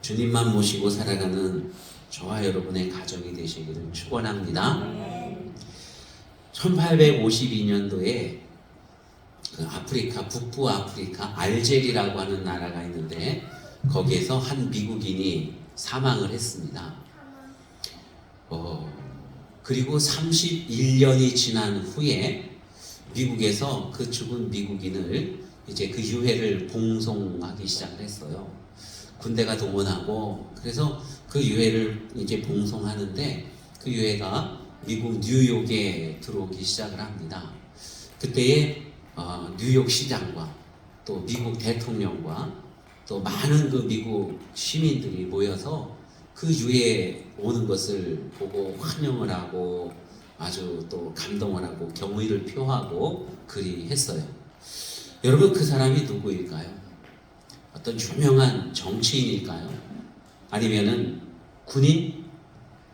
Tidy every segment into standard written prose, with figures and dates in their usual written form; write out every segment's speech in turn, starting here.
주님만 모시고 살아가는 저와 여러분의 가정이 되시기를 축원합니다. 1852년도에 그 아프리카, 북부 아프리카 알제리라고 하는 나라가 있는데 거기에서 한 미국인이 사망을 했습니다. 그리고 31년이 지난 후에 미국에서 그 죽은 미국인을 이제 그 유해를 봉송하기 시작을 했어요. 군대가 동원하고 그래서 그 유해를 이제 봉송하는데 그 유해가 미국 뉴욕에 들어오기 시작을 합니다. 그때에 뉴욕 시장과 또 미국 대통령과 또 많은 그 미국 시민들이 모여서 그 유해 오는 것을 보고 환영을 하고 아주 또 감동을 하고 경의를 표하고 그리했어요. 여러분, 그 사람이 누구일까요? 어떤 유명한 정치인일까요? 아니면은 군인?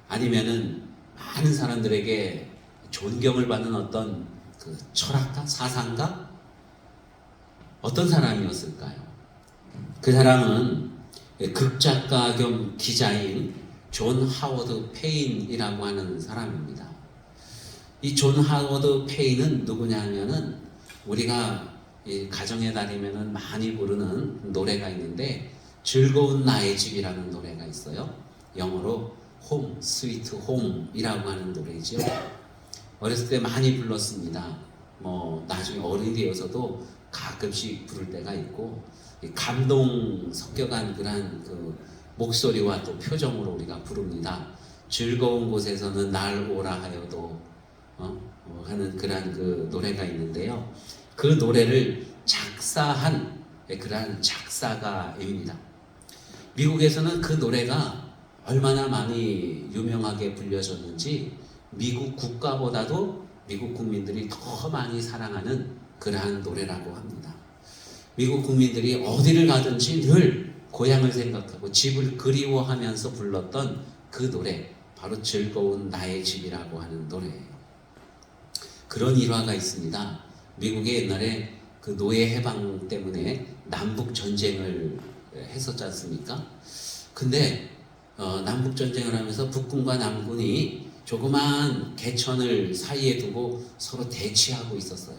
아니면은 많은 사람들에게 존경을 받는 어떤 그 철학가? 사상가? 어떤 사람이었을까요? 그 사람은 극작가 겸 기자인 존 하워드 페인이라고 하는 사람입니다. 이 존 하워드 페인은 누구냐 하면은 우리가 가정에 다니면은 많이 부르는 노래가 있는데 즐거운 나의 집이라는 노래가 있어요. 영어로 홈, 스위트 홈이라고 하는 노래죠. 어렸을 때 많이 불렀습니다. 나중에 어른이 되어서도 가끔씩 부를 때가 있고 감동 섞여간 그런 그 목소리와 또 표정으로 우리가 부릅니다. 즐거운 곳에서는 날 오라 하여도 하는 그런 그 노래가 있는데요. 그 노래를 작사한 그런 작사가입니다. 미국에서는 그 노래가 얼마나 많이 유명하게 불려졌는지 미국 국가보다도 미국 국민들이 더 많이 사랑하는 그러한 노래라고 합니다. 미국 국민들이 어디를 가든지 늘 고향을 생각하고 집을 그리워하면서 불렀던 그 노래, 바로 즐거운 나의 집이라고 하는 노래예요. 그런 일화가 있습니다. 미국에 옛날에 그 노예 해방 때문에 남북 전쟁을 했었지 않습니까? 근데 남북 전쟁을 하면서 북군과 남군이 조그만 개천을 사이에 두고 서로 대치하고 있었어요.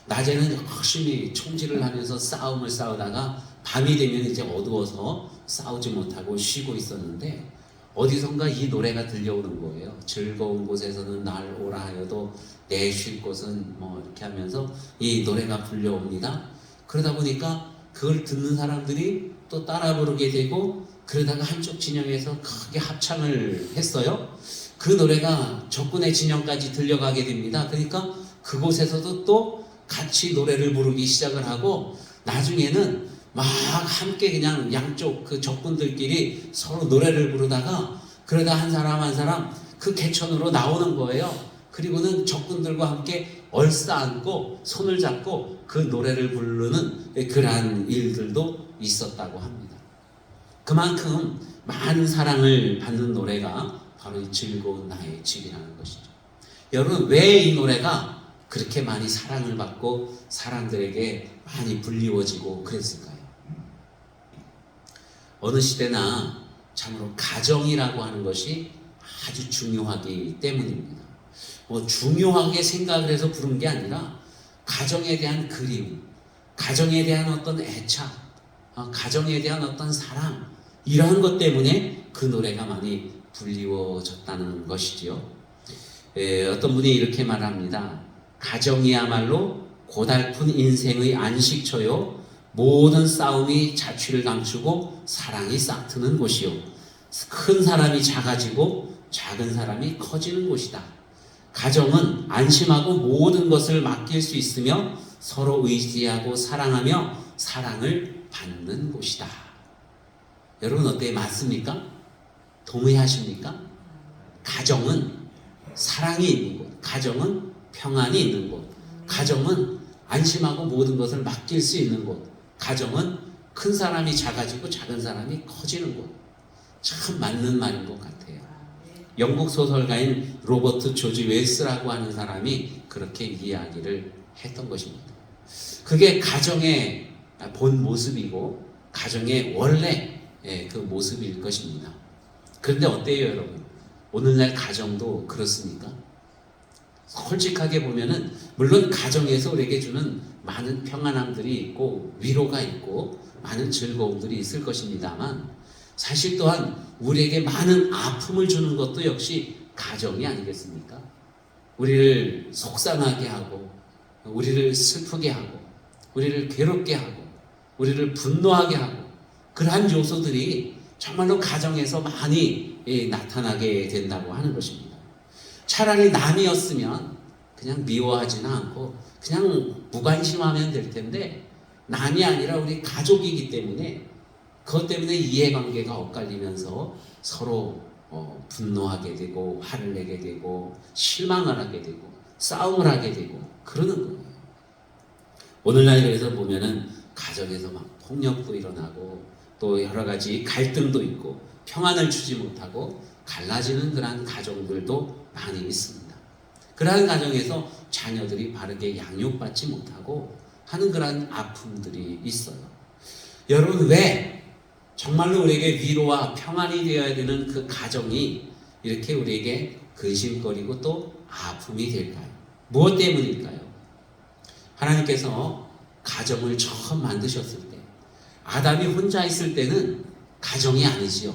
낮에는 열심히 총질을 하면서 싸움을 싸우다가 밤이 되면 이제 어두워서 싸우지 못하고 쉬고 있었는데 어디선가 이 노래가 들려오는 거예요. 즐거운 곳에서는 날 오라 하여도 내 쉴 곳은 이렇게 하면서 이 노래가 불려옵니다. 그러다 보니까 그걸 듣는 사람들이 또 따라 부르게 되고 그러다가 한쪽 진영에서 크게 합창을 했어요. 그 노래가 적군의 진영까지 들려가게 됩니다. 그러니까 그곳에서도 또 같이 노래를 부르기 시작을 하고 나중에는 막 함께 그냥 양쪽 그 적군들끼리 서로 노래를 부르다가 그러다 한 사람 한 사람 그 개천으로 나오는 거예요. 그리고는 적군들과 함께 얼싸안고 손을 잡고 그 노래를 부르는 그러한 일들도 있었다고 합니다. 그만큼 많은 사랑을 받는 노래가 바로 이 즐거운 나의 집이라는 것이죠. 여러분, 왜 이 노래가 그렇게 많이 사랑을 받고 사람들에게 많이 불리워지고 그랬을까요? 어느 시대나 참으로 가정이라고 하는 것이 아주 중요하기 때문입니다. 중요하게 생각을 해서 부른 게 아니라 가정에 대한 그리움, 가정에 대한 어떤 애착, 가정에 대한 어떤 사랑, 이러한 것 때문에 그 노래가 많이 불리워졌다는 것이지요. 어떤 분이 이렇게 말합니다. 가정이야말로 고달픈 인생의 안식처요, 모든 싸움이 자취를 감추고 사랑이 싹트는 곳이요, 큰 사람이 작아지고 작은 사람이 커지는 곳이다. 가정은 안심하고 모든 것을 맡길 수 있으며 서로 의지하고 사랑하며 사랑을 받는 곳이다. 여러분, 어때요? 맞습니까? 동의하십니까? 가정은 사랑이 있는 곳, 가정은 평안이 있는 곳, 가정은 안심하고 모든 것을 맡길 수 있는 곳, 가정은 큰 사람이 작아지고 작은 사람이 커지는 곳. 참 맞는 말인 것 같아요. 영국 소설가인 로버트 조지 웰스라고 하는 사람이 그렇게 이야기를 했던 것입니다. 그게 가정의 본 모습이고 가정의 원래 그 모습일 것입니다. 그런데 어때요, 여러분? 오늘날 가정도 그렇습니까? 솔직하게 보면은 물론 가정에서 우리에게 주는 많은 평안함들이 있고 위로가 있고 많은 즐거움들이 있을 것입니다만 사실 또한 우리에게 많은 아픔을 주는 것도 역시 가정이 아니겠습니까? 우리를 속상하게 하고 우리를 슬프게 하고 우리를 괴롭게 하고 우리를 분노하게 하고 그러한 요소들이 정말로 가정에서 많이 나타나게 된다고 하는 것입니다. 차라리 남이었으면 그냥 미워하지는 않고 그냥 무관심하면 될 텐데 남이 아니라 우리 가족이기 때문에 그것 때문에 이해관계가 엇갈리면서 서로 분노하게 되고 화를 내게 되고 실망을 하게 되고 싸움을 하게 되고 그러는 거예요. 오늘날 그래서 보면은 가정에서 막 폭력도 일어나고 또 여러 가지 갈등도 있고 평안을 주지 못하고 갈라지는 그러한 가정들도 많이 있습니다. 그러한 가정에서 자녀들이 바르게 양육받지 못하고 하는 그러한 아픔들이 있어요. 여러분 왜 정말로 우리에게 위로와 평안이 되어야 되는 그 가정이 이렇게 우리에게 근심거리고 또 아픔이 될까요? 무엇 때문일까요? 하나님께서 가정을 처음 만드셨을 때 아담이 혼자 있을 때는 가정이 아니지요.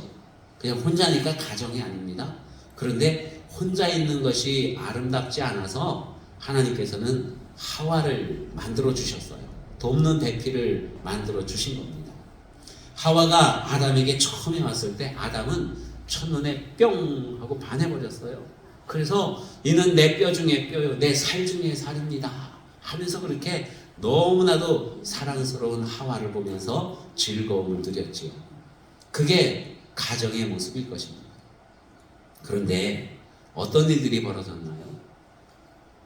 그냥 혼자니까 가정이 아닙니다. 그런데 혼자 있는 것이 아름답지 않아서 하나님께서는 하와를 만들어 주셨어요. 돕는 대피를 만들어 주신 겁니다. 하와가 아담에게 처음에 왔을 때 아담은 첫눈에 뿅 하고 반해버렸어요. 그래서 이는 내 뼈 중에 뼈요 내 살 중에 살입니다 하면서 그렇게 너무나도 사랑스러운 하와를 보면서 즐거움을 누렸지요. 그게 가정의 모습일 것입니다. 그런데 어떤 일들이 벌어졌나요?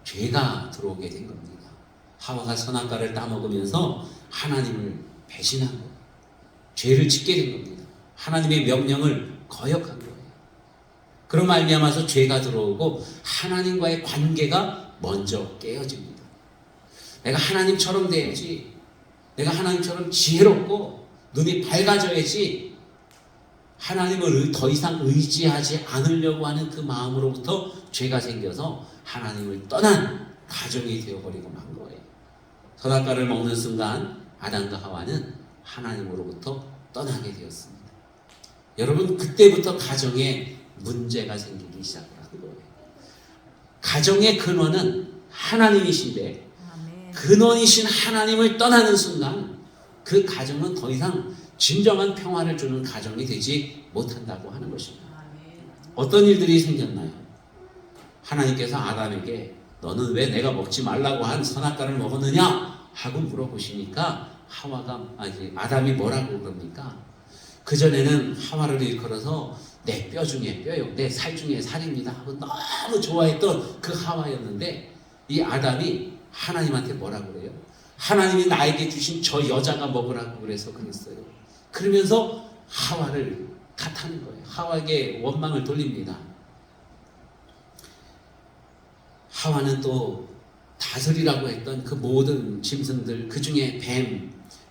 죄가 들어오게 된 겁니다. 하와가 선악과를 따먹으면서 하나님을 배신한 거예요. 죄를 짓게 된 겁니다. 하나님의 명령을 거역한 거예요. 그런 말미암아서 죄가 들어오고 하나님과의 관계가 먼저 깨어집니다. 내가 하나님처럼 돼야지, 내가 하나님처럼 지혜롭고 눈이 밝아져야지, 하나님을 더 이상 의지하지 않으려고 하는 그 마음으로부터 죄가 생겨서 하나님을 떠난 가정이 되어버리고 만 거예요. 선악과를 먹는 순간 아담과 하와는 하나님으로부터 떠나게 되었습니다. 여러분 그때부터 가정에 문제가 생기기 시작을 한 거예요. 가정의 근원은 하나님이신데 근원이신 하나님을 떠나는 순간 그 가정은 더 이상 진정한 평화를 주는 가정이 되지 못한다고 하는 것입니다. 어떤 일들이 생겼나요? 하나님께서 아담에게 너는 왜 내가 먹지 말라고 한 선악과를 먹었느냐 하고 물어보시니까 아담이 뭐라고 그럽니까? 그전에는 하와를 일컬어서 내 뼈 중에 뼈요 내 살 중에 살입니다 하고 너무 좋아했던 그 하와였는데 이 아담이 하나님한테 뭐라고 그래요? 하나님이 나에게 주신 저 여자가 먹으라고 그래서 그랬어요. 그러면서 하와를 탓하는 거예요. 하와에게 원망을 돌립니다. 하와는 또 다스리라고 했던 그 모든 짐승들 그 중에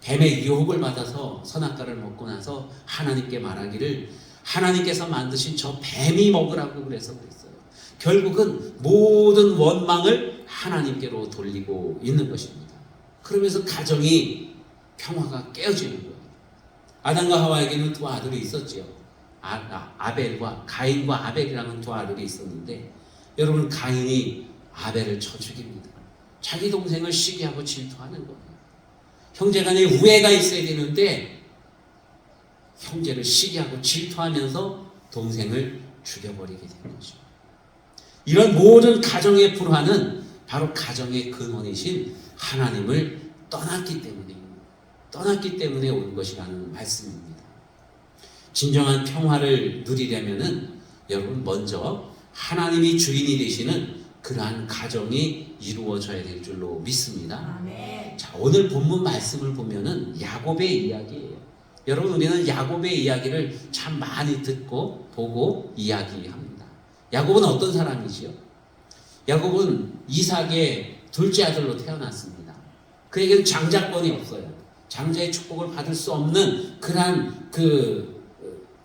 뱀의 유혹을 받아서 선악과를 먹고 나서 하나님께 말하기를 하나님께서 만드신 저 뱀이 먹으라고 그래서 그랬어요. 결국은 모든 원망을 하나님께로 돌리고 있는 것입니다. 그러면서 가정이 평화가 깨어지는 거예요. 아담과 하와에게는 두 아들이 있었지요. 아벨과 가인과 아벨이라는 두 아들이 있었는데 여러분 가인이 아벨을 쳐 죽입니다. 자기 동생을 시기하고 질투하는 거예요. 형제간에 우애가 있어야 되는데 형제를 시기하고 질투하면서 동생을 죽여버리게 된 거죠. 이런 모든 가정의 불화는 바로 가정의 근원이신 하나님을 떠났기 때문에 온 것이라는 말씀입니다. 진정한 평화를 누리려면은 여러분 먼저 하나님이 주인이 되시는 그러한 가정이 이루어져야 될 줄로 믿습니다. 아멘. 자, 오늘 본문 말씀을 보면은 야곱의 이야기예요. 여러분 우리는 야곱의 이야기를 참 많이 듣고 보고 이야기합니다. 야곱은 어떤 사람이지요? 야곱은 이삭의 둘째 아들로 태어났습니다. 그에게는 장자권이 없어요. 장자의 축복을 받을 수 없는 그러한 그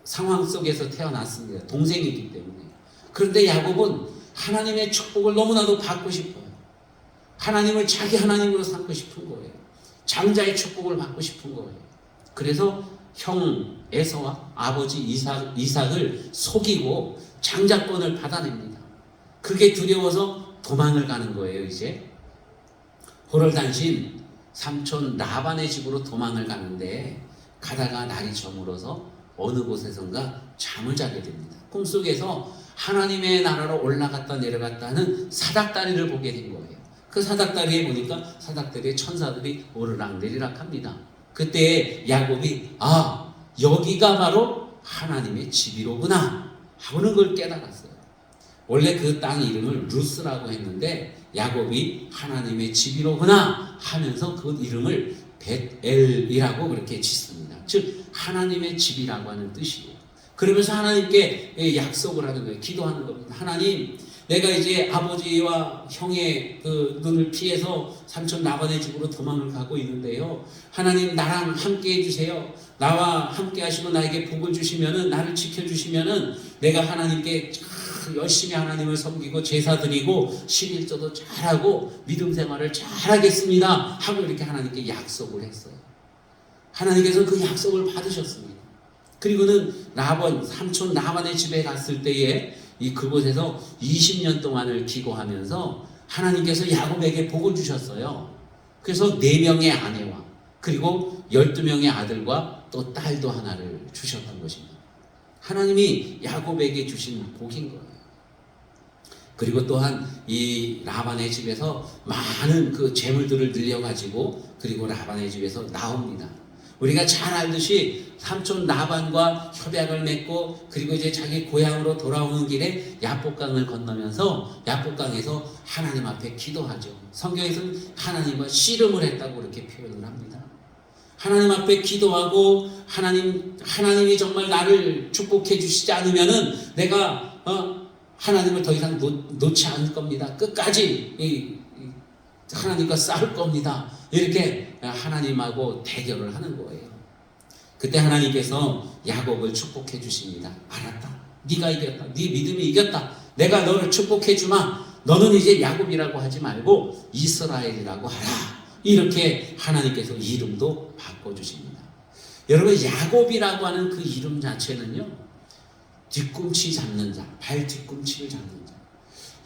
상황 속에서 태어났습니다. 동생이기 때문에. 그런데 야곱은 하나님의 축복을 너무나도 받고 싶어요. 하나님을 자기 하나님으로 삼고 싶은 거예요. 장자의 축복을 받고 싶은 거예요. 그래서 형 에서와 아버지 이삭을 속이고 장자권을 받아냅니다. 그게 두려워서 도망을 가는 거예요. 이제 호롤단신 삼촌 라반의 집으로 도망을 가는데 가다가 날이 저물어서 어느 곳에선가 잠을 자게 됩니다. 꿈속에서 하나님의 나라로 올라갔다 내려갔다 하는 사닥다리를 보게 된 거예요. 그 사닥다리에 보니까 사닥다리에 천사들이 오르락 내리락 합니다. 그때 야곱이 여기가 바로 하나님의 집이로구나 하는 걸 깨달았어요. 원래 그 땅 이름을 루스라고 했는데 야곱이 하나님의 집이로구나 하면서 그 이름을 벳엘이라고 그렇게 짓습니다. 즉 하나님의 집이라고 하는 뜻이에요. 그러면서 하나님께 약속을 하는 거예요. 기도하는 겁니다. 하나님, 내가 이제 아버지와 형의 그 눈을 피해서 삼촌 라반의 집으로 도망을 가고 있는데요. 하나님, 나랑 함께 해주세요. 나와 함께 하시고 나에게 복을 주시면은, 나를 지켜주시면은 내가 하나님께 열심히 하나님을 섬기고 제사 드리고 11조도 잘하고 믿음 생활을 잘하겠습니다 하고 이렇게 하나님께 약속을 했어요. 하나님께서 그 약속을 받으셨습니다. 그리고는 삼촌 라반의 집에 갔을 때에 그곳에서 20년 동안을 기고하면서 하나님께서 야곱에게 복을 주셨어요. 그래서 4명의 아내와 그리고 12명의 아들과 또 딸도 하나를 주셨던 것입니다. 하나님이 야곱에게 주신 복인 거예요. 그리고 또한 이 라반의 집에서 많은 그 재물들을 늘려가지고 그리고 라반의 집에서 나옵니다. 우리가 잘 알듯이 삼촌 라반과 협약을 맺고 그리고 이제 자기 고향으로 돌아오는 길에 야복강을 건너면서 야복강에서 하나님 앞에 기도하죠. 성경에서는 하나님과 씨름을 했다고 그렇게 표현을 합니다. 하나님 앞에 기도하고 하나님이 정말 나를 축복해 주시지 않으면은 내가 하나님을 더 이상 놓지 않을 겁니다. 끝까지 하나님과 싸울 겁니다. 이렇게 하나님하고 대결을 하는 거예요. 그때 하나님께서 야곱을 축복해 주십니다. 알았다. 네가 이겼다. 네 믿음이 이겼다. 내가 너를 축복해 주마. 너는 이제 야곱이라고 하지 말고 이스라엘이라고 하라. 이렇게 하나님께서 이름도 바꿔주십니다. 여러분, 야곱이라고 하는 그 이름 자체는요, 뒤꿈치 잡는 자, 발 뒤꿈치를 잡는 자.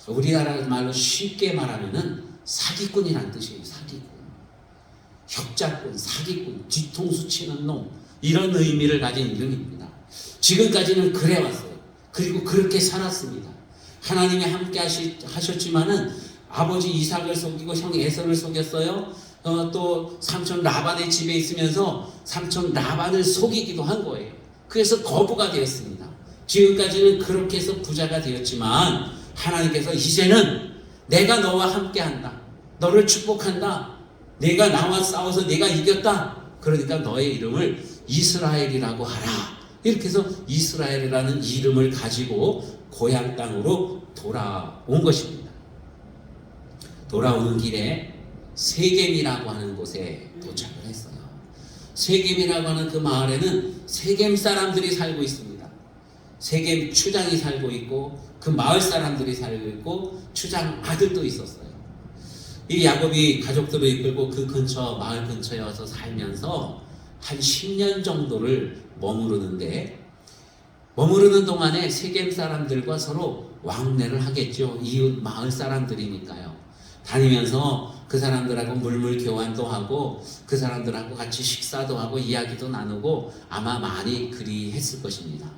우리나라 말로 쉽게 말하면은 사기꾼이란 뜻이에요. 사기꾼, 협작꾼, 사기꾼, 뒤통수 치는 놈, 이런 의미를 가진 이름입니다. 지금까지는 그래 왔어요. 그리고 그렇게 살았습니다. 하나님이 함께 하셨지만은 아버지 이삭을 속이고 형 에서를 속였어요. 또 삼촌 라반의 집에 있으면서 삼촌 라반을 속이기도 한 거예요. 그래서 거부가 되었습니다. 지금까지는 그렇게 해서 부자가 되었지만 하나님께서 이제는 내가 너와 함께한다. 너를 축복한다. 내가 나와 싸워서 내가 이겼다. 그러니까 너의 이름을 이스라엘이라고 하라. 이렇게 해서 이스라엘이라는 이름을 가지고 고향 땅으로 돌아온 것입니다. 돌아오는 길에 세겜이라고 하는 곳에 도착을 했어요. 세겜이라고 하는 그 마을에는 세겜 사람들이 살고 있습니다. 세겜 추장이 살고 있고 그 마을 사람들이 살고 있고 추장 아들도 있었어요. 이 야곱이 가족들을 이끌고 그 근처 마을 근처에 와서 살면서 한 10년 정도를 머무르는데, 머무르는 동안에 세겜 사람들과 서로 왕래를 하겠죠. 이웃 마을 사람들이니까요. 다니면서 그 사람들하고 물물 교환도 하고 그 사람들하고 같이 식사도 하고 이야기도 나누고 아마 많이 그리했을 것입니다.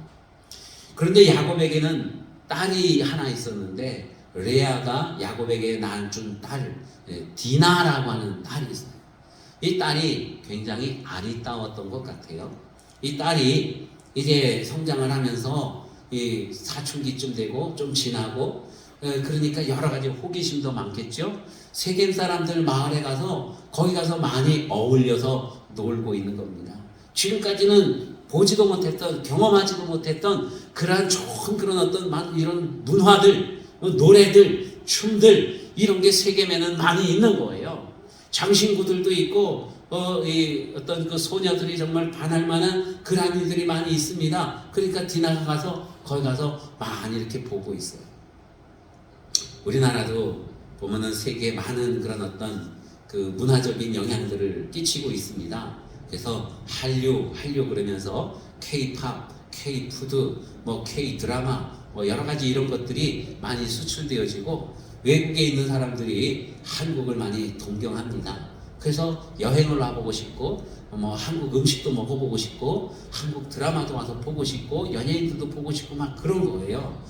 그런데 야곱에게는 딸이 하나 있었는데 레아가 야곱에게 낳아준 딸 디나라고 하는 딸이 있어요. 이 딸이 굉장히 아리따웠던 것 같아요. 이 딸이 이제 성장을 하면서 이 사춘기쯤 되고 좀 지나고 그러니까 여러 가지 호기심도 많겠죠. 세겜 사람들 마을에 가서 거기 가서 많이 어울려서 놀고 있는 겁니다. 지금까지는 보지도 못했던, 경험하지도 못했던 그러한 좋은 그런 어떤 이런 문화들, 노래들, 춤들, 이런 게 세겜에는 많이 있는 거예요. 장신구들도 있고 이 어떤 그 소녀들이 정말 반할 만한 그런 일들이 많이 있습니다. 그러니까 디나가 가서 거기 가서 많이 이렇게 보고 있어요. 우리나라도 보면은 세계에 많은 그런 어떤 그 문화적인 영향들을 끼치고 있습니다. 그래서 한류 그러면서 K-팝, K-푸드, 뭐 K-드라마, 뭐 여러 가지 이런 것들이 많이 수출되어지고 외국에 있는 사람들이 한국을 많이 동경합니다. 그래서 여행을 와보고 싶고 뭐 한국 음식도 먹어보고 싶고 한국 드라마도 와서 보고 싶고 연예인들도 보고 싶고 막 그런 거예요.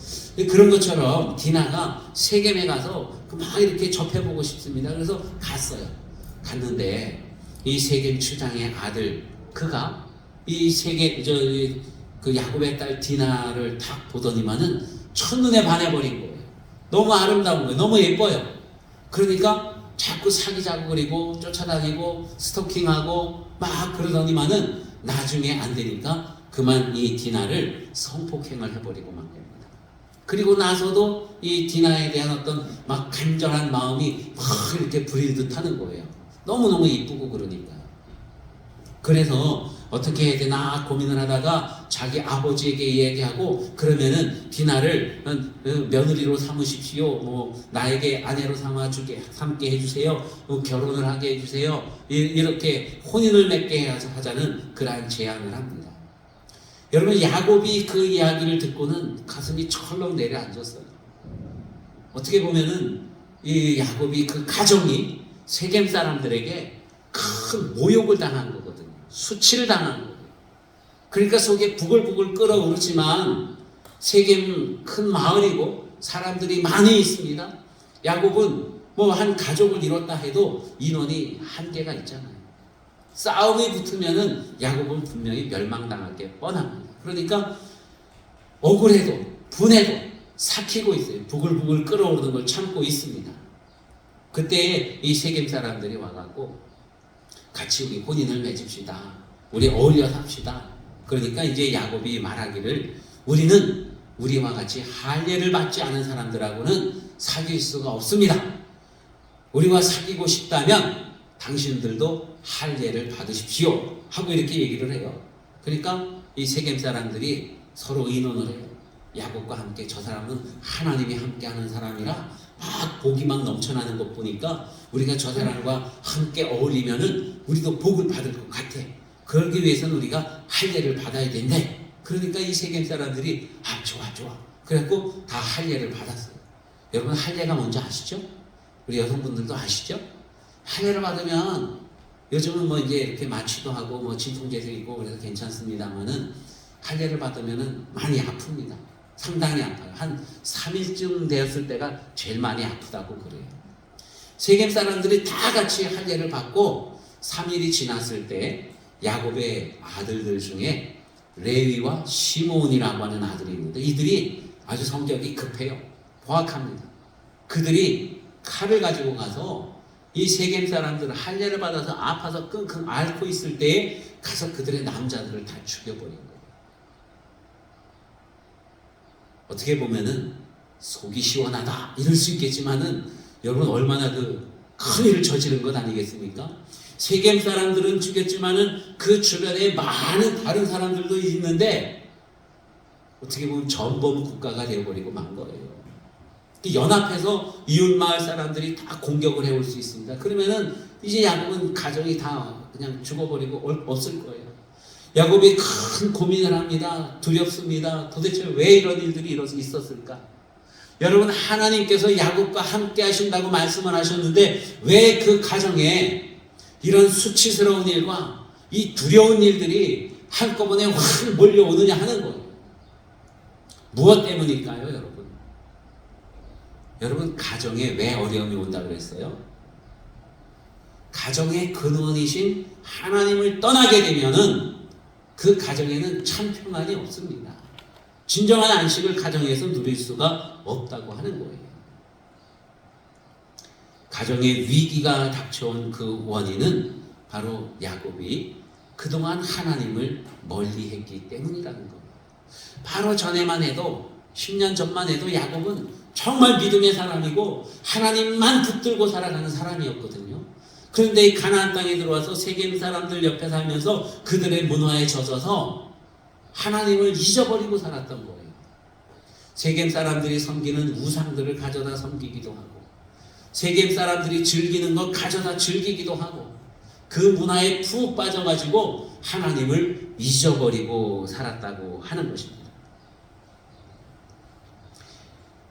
그런 것처럼 디나가 세겜에 가서 막 이렇게 접해보고 싶습니다. 그래서 갔어요. 갔는데 이 세겜 추장의 아들 그가 이 세겜 그 야곱의 딸 디나를 딱 보더니만은 첫눈에 반해버린 거예요. 너무 아름다운 거예요. 너무 예뻐요. 그러니까 자꾸 사귀자고 그리고 쫓아다니고 스토킹하고 막 그러더니만은 나중에 안 되니까 그만 이 디나를 성폭행을 해버리고 만 겁니다. 그리고 나서도 이 디나에 대한 어떤 막 간절한 마음이 막 이렇게 부릴 듯 하는 거예요. 너무너무 이쁘고 그러니까요. 그래서 어떻게 해야 되나 고민을 하다가 자기 아버지에게 이야기하고 그러면은 디나를 며느리로 삼으십시오. 뭐 나에게 아내로 삼게 해주세요. 결혼을 하게 해주세요. 이렇게 혼인을 맺게 하자는 그러한 제안을 합니다. 여러분 야곱이 그 이야기를 듣고는 가슴이 철렁 내려앉았어요. 어떻게 보면은 이 야곱이 그 가정이 세겜 사람들에게 큰 모욕을 당한 거거든요. 수치를 당한 거예요. 그러니까 속에 부글부글 끓어오르지만 세겜 큰 마을이고 사람들이 많이 있습니다. 야곱은 뭐 한 가족을 이뤘다 해도 인원이 한계가 있잖아요. 싸움이 붙으면은 야곱은 분명히 멸망당할 게 뻔합니다. 그러니까 억울해도 분해도 삭히고 있어요. 부글부글 끓어오르는 걸 참고 있습니다. 그때 이 세겜 사람들이 와갖고 같이 우리 혼인을 맺읍시다. 우리 어울려 삽시다. 그러니까 이제 야곱이 말하기를 우리는 우리와 같이 할례를 받지 않은 사람들하고는 사귈 수가 없습니다. 우리와 사귀고 싶다면 당신들도 할례를 받으십시오. 하고 이렇게 얘기를 해요. 그러니까 이 세겜 사람들이 서로 의논을 해요. 야곱과 함께 저 사람은 하나님이 함께하는 사람이라 막 복이 막 넘쳐나는 것 보니까 우리가 저 사람과 함께 어울리면은 우리도 복을 받을 것 같아. 그러기 위해서는 우리가 할례를 받아야 된대. 그러니까 이 세겜 사람들이 좋아. 그래갖고 다 할례를 받았어요. 여러분 할례가 뭔지 아시죠? 우리 여성분들도 아시죠? 할례를 받으면 요즘은 뭐 이제 이렇게 마취도 하고 뭐 진통제도 있고 그래서 괜찮습니다만은 할례를 받으면은 많이 아픕니다. 상당히 아파요. 한 3일쯤 되었을 때가 제일 많이 아프다고 그래요. 세겜 사람들이 다 같이 할례를 받고 3일이 지났을 때 야곱의 아들들 중에 레위와 시몬이라고 하는 아들이 있는데 이들이 아주 성격이 급해요. 포악합니다. 그들이 칼을 가지고 가서 이 세겜 사람들은 할례를 받아서 아파서 끙끙 앓고 있을 때에 가서 그들의 남자들을 다 죽여버린 거예요. 어떻게 보면은 속이 시원하다 이럴 수 있겠지만은 여러분 얼마나 큰 일을 저지른 것 아니겠습니까? 세겜 사람들은 죽였지만은 그 주변에 많은 다른 사람들도 있는데 어떻게 보면 전범 국가가 되어버리고 만 거예요. 연합해서 이웃마을 사람들이 다 공격을 해올 수 있습니다. 그러면은 이제 야곱은 가정이 다 그냥 죽어버리고 없을 거예요. 야곱이 큰 고민을 합니다. 두렵습니다. 도대체 왜 이런 일들이 있었을까? 여러분 하나님께서 야곱과 함께 하신다고 말씀을 하셨는데 왜 그 가정에 이런 수치스러운 일과 이 두려운 일들이 한꺼번에 확 몰려오느냐 하는 거예요. 무엇 때문일까요, 여러분? 여러분 가정에 왜 어려움이 온다 그랬어요? 가정의 근원이신 하나님을 떠나게 되면은 그 가정에는 참 평안이 없습니다. 진정한 안식을 가정에서 누릴 수가 없다고 하는 거예요. 가정의 위기가 닥쳐온 그 원인은 바로 야곱이 그동안 하나님을 멀리했기 때문이라는 겁니다. 바로 전에만 해도 10년 전만 해도 야곱은 정말 믿음의 사람이고 하나님만 붙들고 살아가는 사람이었거든요. 그런데 이 가나안 땅에 들어와서 세겜 사람들 옆에 살면서 그들의 문화에 젖어서 하나님을 잊어버리고 살았던 거예요. 세겜 사람들이 섬기는 우상들을 가져다 섬기기도 하고, 세겜 사람들이 즐기는 걸 가져다 즐기기도 하고, 그 문화에 푹 빠져가지고 하나님을 잊어버리고 살았다고 하는 것입니다.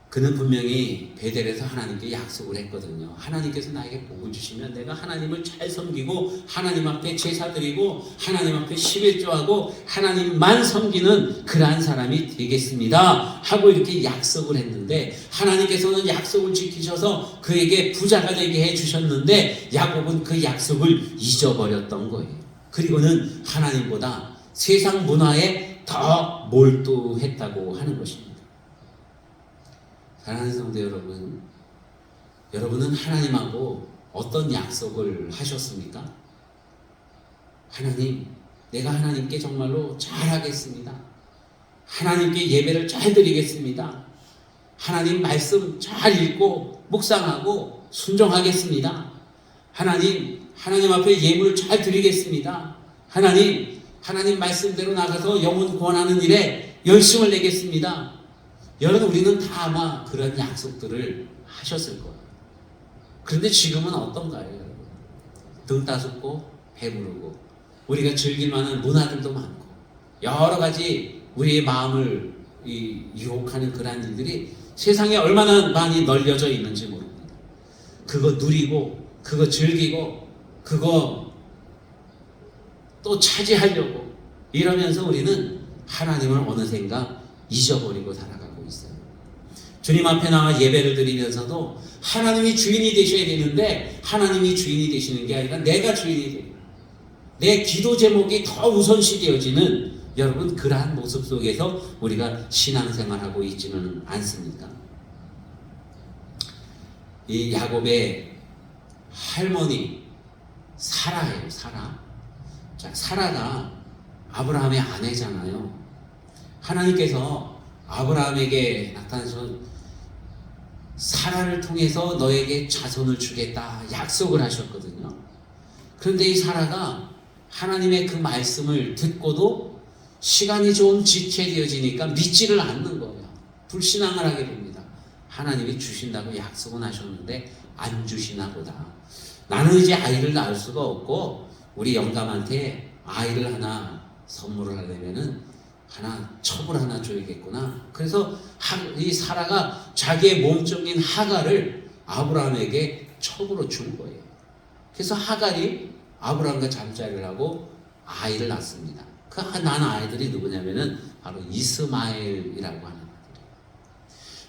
그는 분명히 베델에서 하나님께 약속을 했거든요. 하나님께서 나에게 복을 주시면 내가 하나님을 잘 섬기고 하나님 앞에 제사 드리고 하나님 앞에 11조하고 하나님만 섬기는 그러한 사람이 되겠습니다 하고 이렇게 약속을 했는데, 하나님께서는 약속을 지키셔서 그에게 부자가 되게 해주셨는데 야곱은 그 약속을 잊어버렸던 거예요. 그리고는 하나님보다 세상 문화에 더 몰두했다고 하는 것입니다. 사랑하는 성도 여러분, 여러분은 하나님하고 어떤 약속을 하셨습니까? 하나님, 내가 하나님께 정말로 잘하겠습니다. 하나님께 예배를 잘 드리겠습니다. 하나님 말씀 잘 읽고 묵상하고 순종하겠습니다. 하나님 앞에 예물을 잘 드리겠습니다. 하나님 말씀대로 나가서 영혼 구원하는 일에 열심을 내겠습니다. 여러분, 우리는 다 아마 그런 약속들을 하셨을 거예요. 그런데 지금은 어떤가요, 여러분? 등 따숩고 배부르고 우리가 즐길 만한 문화들도 많고 여러 가지 우리의 마음을 유혹하는 그런 일들이 세상에 얼마나 많이 널려져 있는지 모릅니다. 그거 누리고 그거 즐기고 그거 또 차지하려고 이러면서 우리는 하나님을 어느샌가 잊어버리고 살아가고 있어요. 주님 앞에 나와 예배를 드리면서도 하나님이 주인이 되셔야 되는데 하나님이 주인이 되시는 게 아니라 내가 주인이 되고 내 기도 제목이 더 우선시 되어지는, 여러분, 그러한 모습 속에서 우리가 신앙생활하고 있지는 않습니까? 이 야곱의 할머니 사라예요. 자, 사라가 아브라함의 아내잖아요. 하나님께서 아브라함에게 나타나서 사라를 통해서 너에게 자손을 주겠다 약속을 하셨거든요. 그런데 이 사라가 하나님의 그 말씀을 듣고도 시간이 좀 지체되어지니까 믿지를 않는 거예요. 불신앙을 하게 됩니다. 하나님이 주신다고 약속은 하셨는데 안 주시나 보다. 나는 이제 아이를 낳을 수가 없고 우리 영감한테 아이를 하나 선물을 하려면은 첩을 하나 줘야겠구나. 그래서 이 사라가 자기의 몸종인 하갈을 아브라함에게 첩으로 준 거예요. 그래서 하갈이 아브라함과 잠자리를 하고 아이를 낳습니다. 그 낳은 아이들이 누구냐면은 바로 이스마엘이라고 하는 아들이에요.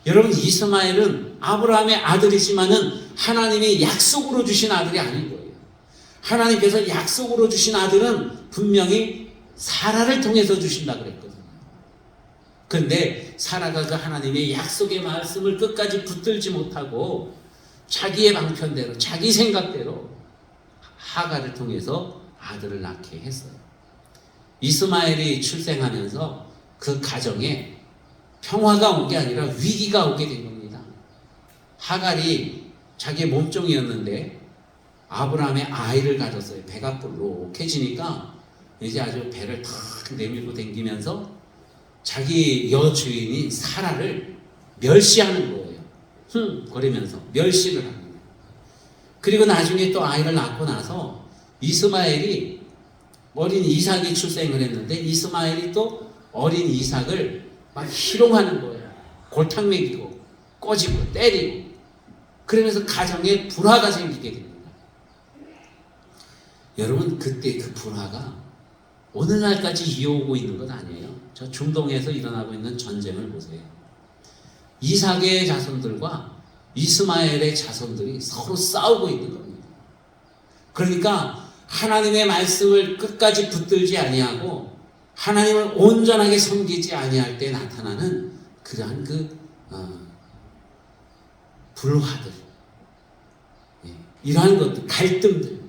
여러분, 이스마엘은 아브라함의 아들이지만은 하나님이 약속으로 주신 아들이 아닌 거예요. 하나님께서 약속으로 주신 아들은 분명히 사라를 통해서 주신다 그랬거든요. 그런데 사라가 그 하나님의 약속의 말씀을 끝까지 붙들지 못하고 자기의 방편대로 자기 생각대로 하갈을 통해서 아들을 낳게 했어요. 이스마엘이 출생하면서 그 가정에 평화가 온 게 아니라 위기가 오게 된 겁니다. 하갈이 자기의 몸종이었는데 아브라함의 아이를 가졌어요. 배가 볼록해지니까 이제 아주 배를 탁 내밀고 댕기면서 자기 여주인인 사라를 멸시하는 거예요. 거리면서 멸시를 하는 거예요. 그리고 나중에 또 아이를 낳고 나서 이스마엘이 어린 이삭이 출생을 했는데 이스마엘이 또 어린 이삭을 막 희롱하는 거예요. 골탕 먹이고 꼬집고 때리고 그러면서 가정에 불화가 생기게 됩니다. 여러분, 그때 그 불화가 오늘날까지 이어오고 있는 것 아니에요. 저 중동에서 일어나고 있는 전쟁을 보세요. 이삭의 자손들과 이스마엘의 자손들이 서로 싸우고 있는 겁니다. 그러니까 하나님의 말씀을 끝까지 붙들지 아니하고 하나님을 온전하게 섬기지 아니할 때 나타나는 그러한 불화들, 이러한 것들, 갈등들,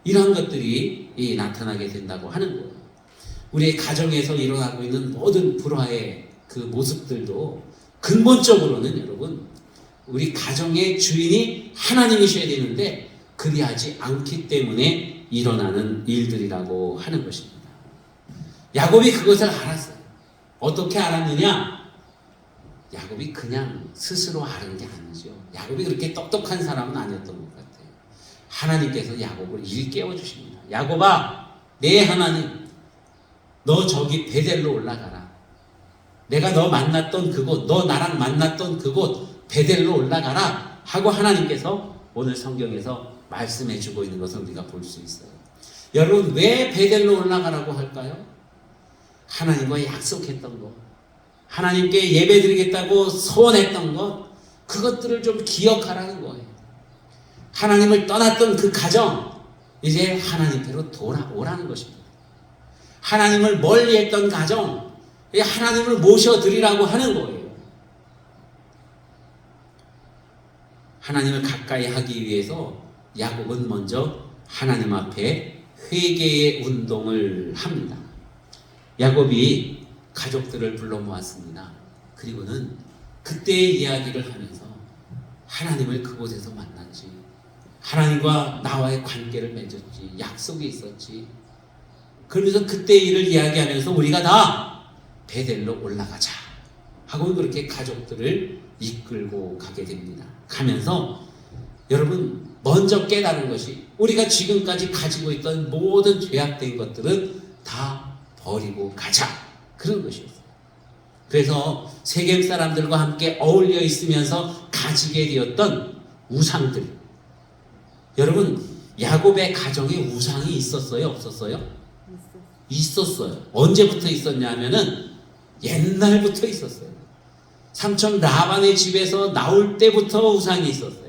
이러한 것들이 나타나게 된다고 하는 거예요. 우리의 가정에서 일어나고 있는 모든 불화의 그 모습들도 근본적으로는 여러분, 우리 가정의 주인이 하나님이셔야 되는데 그리하지 않기 때문에 일어나는 일들이라고 하는 것입니다. 야곱이 그것을 알았어요. 어떻게 알았느냐? 야곱이 그냥 스스로 아는 게 아니죠. 야곱이 그렇게 똑똑한 사람은 아니었던 것 같아요. 하나님께서 야곱을 일깨워 주십니다. 야곱아, 내 하나님, 너 저기 베델로 올라가라. 내가 너 만났던 그곳, 너 나랑 만났던 그곳 베델로 올라가라 하고 하나님께서 오늘 성경에서 말씀해 주고 있는 것을 우리가 볼 수 있어요. 여러분, 왜 베델로 올라가라고 할까요? 하나님과 약속했던 것, 하나님께 예배드리겠다고 소원했던 것, 그것들을 좀 기억하라는 거예요. 하나님을 떠났던 그 가정, 이제 하나님께로 돌아오라는 것입니다. 하나님을 멀리했던 가정, 하나님을 모셔드리라고 하는 거예요. 하나님을 가까이 하기 위해서 야곱은 먼저 하나님 앞에 회개의 운동을 합니다. 야곱이 가족들을 불러 모았습니다. 그리고는 그때의 이야기를 하면서 하나님을 그곳에서 만났지, 하나님과 나와의 관계를 맺었지, 약속이 있었지. 그러면서 그때 일을 이야기하면서 우리가 다 베델로 올라가자 하고 그렇게 가족들을 이끌고 가게 됩니다. 가면서 여러분, 먼저 깨달은 것이 우리가 지금까지 가지고 있던 모든 죄악된 것들은 다 버리고 가자, 그런 것이었어요. 그래서 세겜 사람들과 함께 어울려 있으면서 가지게 되었던 우상들, 여러분, 야곱의 가정에 우상이 있었어요, 없었어요? 있었어요. 언제부터 있었냐면은 옛날부터 있었어요. 삼촌 라반의 집에서 나올 때부터 우상이 있었어요.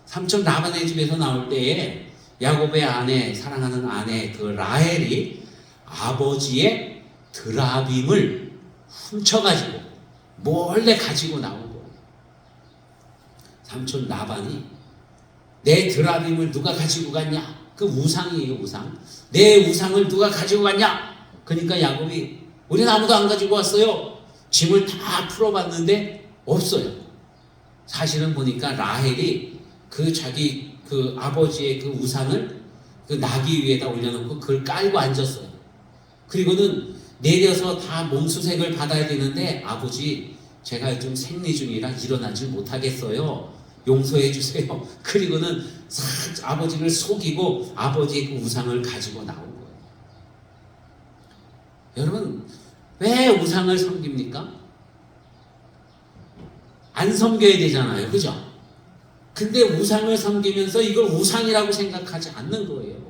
삼촌 라반의 집에서 나올 때에 야곱의 아내, 사랑하는 아내 그 라헬이 아버지의 드라빔을 훔쳐가지고 몰래 가지고 나온 거예요. 삼촌 라반이 내 드라빔을 누가 가지고 갔냐? 그 우상이에요, 우상. 내 우상을 누가 가지고 갔냐? 그러니까 야곱이 우리는 아무도 안 가지고 왔어요. 짐을 다 풀어봤는데 없어요. 사실은 보니까 라헬이 그 자기 그 아버지의 그 우상을 그 나귀 위에다 올려놓고 그걸 깔고 앉았어요. 그리고는 내려서 다 몸수색을 받아야 되는데 아버지, 제가 좀 생리 중이라 일어나지 못하겠어요. 용서해 주세요. 그리고는 아버지를 속이고 아버지의 그 우상을 가지고 나온 거예요. 여러분, 왜 우상을 섬깁니까? 안 섬겨야 되잖아요, 그죠? 근데 우상을 섬기면서 이걸 우상이라고 생각하지 않는 거예요.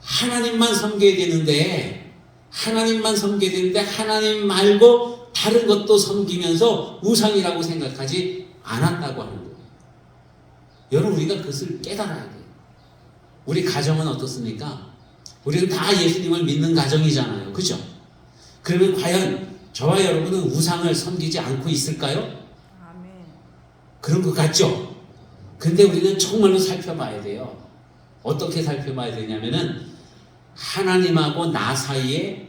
하나님만 섬겨야 되는데, 하나님 말고 다른 것도 섬기면서 우상이라고 생각하지 않았다고 하는 거예요. 여러분, 우리가 그것을 깨달아야 돼요. 우리 가정은 어떻습니까? 우리는 다 예수님을 믿는 가정이잖아요, 그죠? 그러면 과연 저와 여러분은 우상을 섬기지 않고 있을까요? 아멘. 그런 것 같죠? 근데 우리는 정말로 살펴봐야 돼요. 어떻게 살펴봐야 되냐면은 하나님하고 나 사이에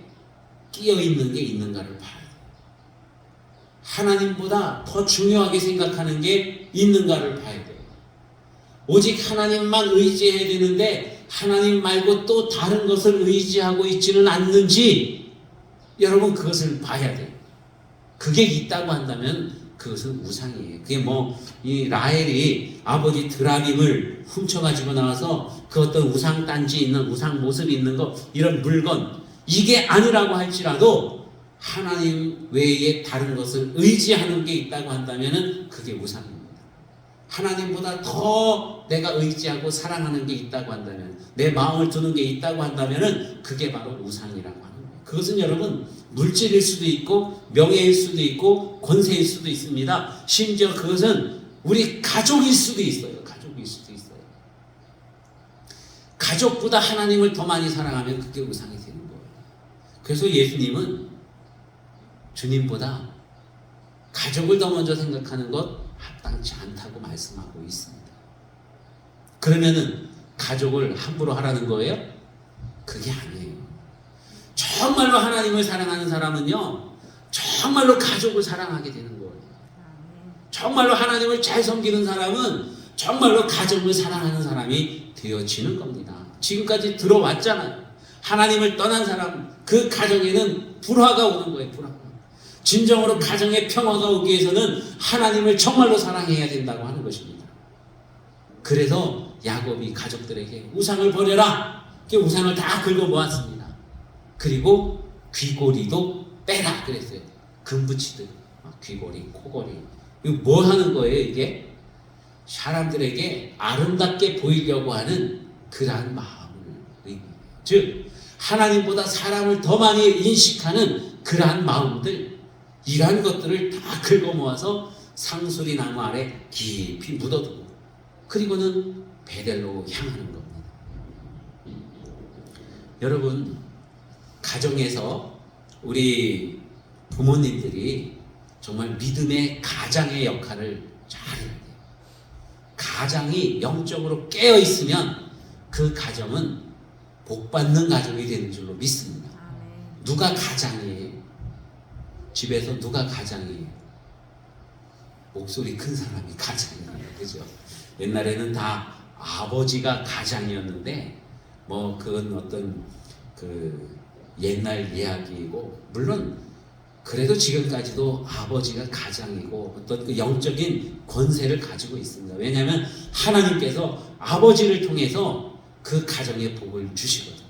끼어 있는 게 있는가를 봐야 돼요. 하나님보다 더 중요하게 생각하는 게 있는가를 봐야 돼요. 오직 하나님만 의지해야 되는데 하나님 말고 또 다른 것을 의지하고 있지는 않는지, 여러분 그것을 봐야 돼요. 그게 있다고 한다면 그것은 우상이에요. 그게 이 라헬이 아버지 드라빔을 훔쳐가지고 나와서 그 어떤 우상 단지 있는, 우상 모습이 있는 거, 이런 물건, 이게 아니라고 할지라도 하나님 외에 다른 것을 의지하는 게 있다고 한다면 그게 우상입니다. 하나님보다 더 내가 의지하고 사랑하는 게 있다고 한다면, 내 마음을 두는 게 있다고 한다면 그게 바로 우상이라고 하는 거예요. 그것은 여러분 물질일 수도 있고 명예일 수도 있고 권세일 수도 있습니다. 심지어 그것은 우리 가족일 수도 있어요. 가족보다 하나님을 더 많이 사랑하면 그게 우상이 되는 거예요. 그래서 예수님은 주님보다 가족을 더 먼저 생각하는 것 합당치 않다고 말씀하고 있습니다. 그러면은 가족을 함부로 하라는 거예요? 그게 아니에요. 정말로 하나님을 사랑하는 사람은요, 정말로 가족을 사랑하게 되는 거예요. 정말로 하나님을 잘 섬기는 사람은 정말로 가정을 사랑하는 사람이 되어지는 겁니다. 지금까지 들어왔잖아요. 하나님을 떠난 사람, 그 가정에는 불화가 오는 거예요. 불화가. 진정으로 가정에 평화가 오기 위해서는 하나님을 정말로 사랑해야 된다고 하는 것입니다. 그래서 야곱이 가족들에게 우상을 버려라. 우상을 다 긁어 모았습니다. 그리고 귀고리도 빼라 그랬어요. 금붙이듯 귀고리, 코고리. 이거 뭐 하는 거예요? 이게 사람들에게 아름답게 보이려고 하는 그러한 마음을 의미해요. 즉 하나님보다 사람을 더 많이 인식하는 그러한 마음들, 이러한 것들을 다 긁어 모아서 상수리 나무 아래 깊이 묻어두고 그리고는 베델로 향하는 겁니다. 여러분, 가정에서 우리 부모님들이 정말 믿음의 가장의 역할을 잘 해야 돼요. 가장이 영적으로 깨어 있으면 그 가정은 복받는 가정이 되는 줄로 믿습니다. 누가 가장이에요? 집에서 누가 가장이에요? 목소리 큰 사람이 가장이에요. 그죠? 옛날에는 다 아버지가 가장이었는데 뭐 그건 어떤 그 옛날 이야기이고, 물론 그래도 지금까지도 아버지가 가장이고 어떤 그 영적인 권세를 가지고 있습니다. 왜냐하면 하나님께서 아버지를 통해서 그 가정에 복을 주시거든요.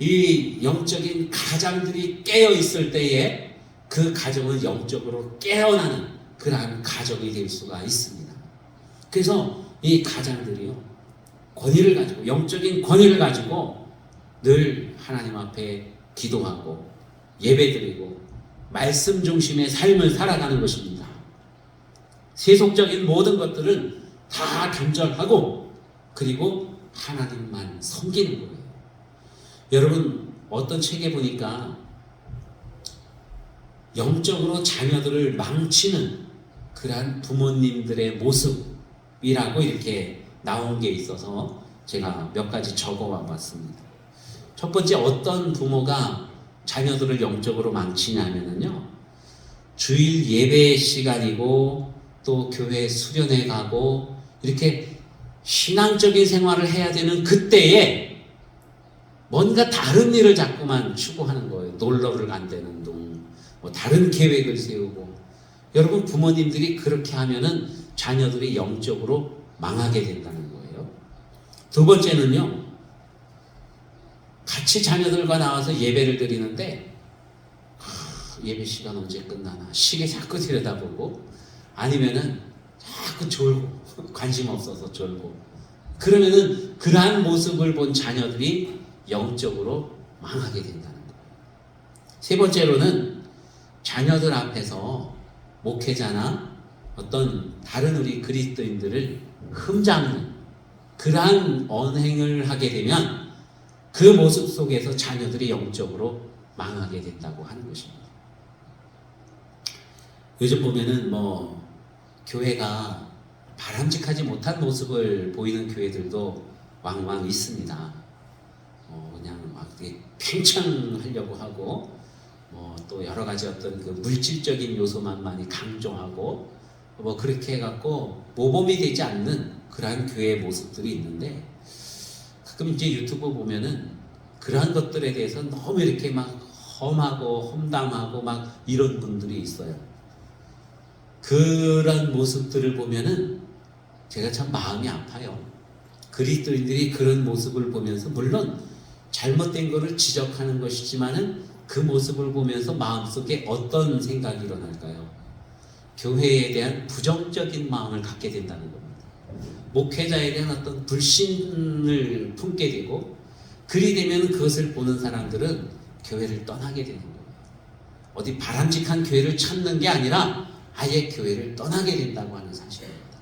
이 영적인 가장들이 깨어 있을 때에 그 가정은 영적으로 깨어나는 그러한 가정이 될 수가 있습니다. 그래서 이 가장들이요, 권위를 가지고, 영적인 권위를 가지고 늘 하나님 앞에 기도하고 예배드리고 말씀 중심의 삶을 살아가는 것입니다. 세속적인 모든 것들은 다 단절하고 그리고 하나님만 섬기는 거예요. 여러분, 어떤 책에 보니까 영적으로 자녀들을 망치는 그러한 부모님들의 모습이라고 이렇게 나온 게 있어서 제가 몇 가지 적어와 봤습니다. 첫 번째, 어떤 부모가 자녀들을 영적으로 망치냐면요, 주일 예배 시간이고 또 교회 수련회 가고 이렇게 신앙적인 생활을 해야 되는 그때에 뭔가 다른 일을 자꾸만 추구하는 거예요. 놀러를 간다는 둥, 뭐 다른 계획을 세우고. 여러분, 부모님들이 그렇게 하면은 자녀들이 영적으로 망하게 된다는 거예요. 두 번째는요, 같이 자녀들과 나와서 예배를 드리는데 예배 시간 언제 끝나나 시계 자꾸 들여다보고, 아니면은 자꾸 졸고 관심 없어서 졸고, 그러면은 그러한 모습을 본 자녀들이 영적으로 망하게 된다는 거예요. 세 번째로는 자녀들 앞에서 목회자나 어떤 다른 우리 그리스도인들을 흠잡는 그러한 언행을 하게 되면 그 모습 속에서 자녀들이 영적으로 망하게 된다고 하는 것입니다. 요즘 보면은 뭐 교회가 바람직하지 못한 모습을 보이는 교회들도 왕왕 있습니다. 그냥 막 팽창하려고 하고, 뭐 또 여러 가지 어떤 그 물질적인 요소만 많이 강조하고, 뭐 그렇게 해갖고 모범이 되지 않는 그러한 교회의 모습들이 있는데, 가끔 이제 유튜브 보면은 그러한 것들에 대해서 너무 이렇게 막 험하고 험담하고 막 이런 분들이 있어요. 그런 모습들을 보면은 제가 참 마음이 아파요. 그리스도인들이 그런 모습을 보면서, 물론 잘못된 것을 지적하는 것이지만은 그 모습을 보면서 마음속에 어떤 생각이 일어날까요? 교회에 대한 부정적인 마음을 갖게 된다는 겁니다. 목회자에 대한 어떤 불신을 품게 되고, 그리 되면 그것을 보는 사람들은 교회를 떠나게 되는 거예요. 어디 바람직한 교회를 찾는 게 아니라 아예 교회를 떠나게 된다고 하는 사실입니다.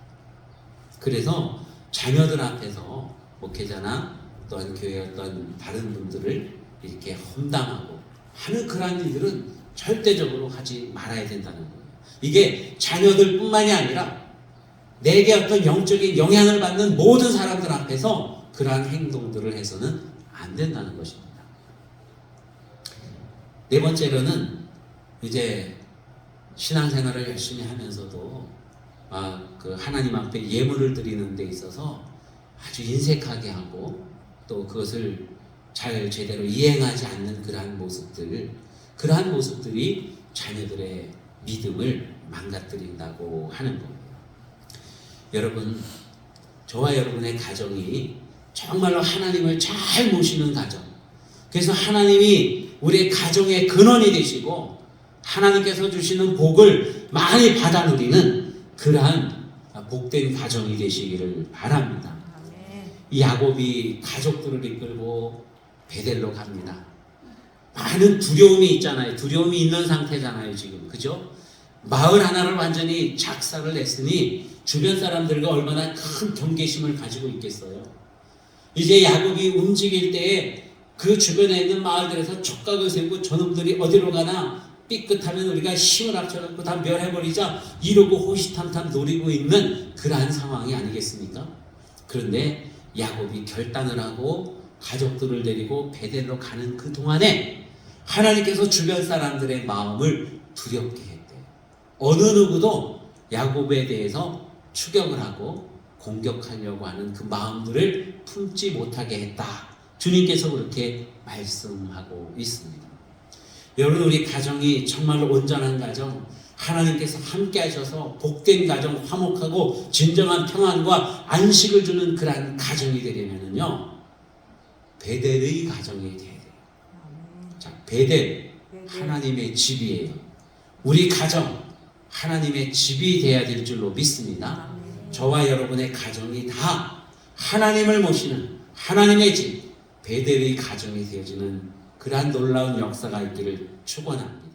그래서 자녀들 앞에서 목회자나 또한 교회 어떤 다른 분들을 이렇게 험담하고 하는 그러한 일들은 절대적으로 하지 말아야 된다는 거예요. 이게 자녀들뿐만이 아니라 내게 어떤 영적인 영향을 받는 모든 사람들 앞에서 그러한 행동들을 해서는 안 된다는 것입니다. 네 번째로는 이제 신앙생활을 열심히 하면서도 그 하나님 앞에 예물을 드리는 데 있어서 아주 인색하게 하고 또 그것을 잘 제대로 이행하지 않는 그러한 모습들이 자녀들의 믿음을 망가뜨린다고 하는 겁니다. 여러분, 저와 여러분의 가정이 정말로 하나님을 잘 모시는 가정, 그래서 하나님이 우리의 가정의 근원이 되시고 하나님께서 주시는 복을 많이 받아 누리는 그러한 복된 가정이 되시기를 바랍니다. 이 야곱이 가족들을 이끌고 베델로 갑니다. 많은 두려움이 있잖아요. 두려움이 있는 상태잖아요, 지금. 그죠? 마을 하나를 완전히 작사를 냈으니 주변 사람들과 얼마나 큰 경계심을 가지고 있겠어요. 이제 야곱이 움직일 때에 그 주변에 있는 마을들에서 촉각을 세우고 저놈들이 어디로 가나 삐끗하면 우리가 힘을 합쳐갖고 다 멸해버리자 이러고 호시탐탐 노리고 있는 그러한 상황이 아니겠습니까? 그런데 야곱이 결단을 하고 가족들을 데리고 베델로 가는 그 동안에 하나님께서 주변 사람들의 마음을 두렵게 했대요. 어느 누구도 야곱에 대해서 추격을 하고 공격하려고 하는 그 마음들을 품지 못하게 했다. 주님께서 그렇게 말씀하고 있습니다. 여러분, 우리 가정이 정말로 온전한 가정, 하나님께서 함께 하셔서 복된 가정, 화목하고 진정한 평안과 안식을 주는 그러한 가정이 되려면요, 베델의 가정이 돼야 돼요. 자, 베델, 하나님의 집이에요. 우리 가정, 하나님의 집이 돼야 될 줄로 믿습니다. 저와 여러분의 가정이 다 하나님을 모시는 하나님의 집, 베델의 가정이 되어지는 그러한 놀라운 역사가 있기를 축원합니다.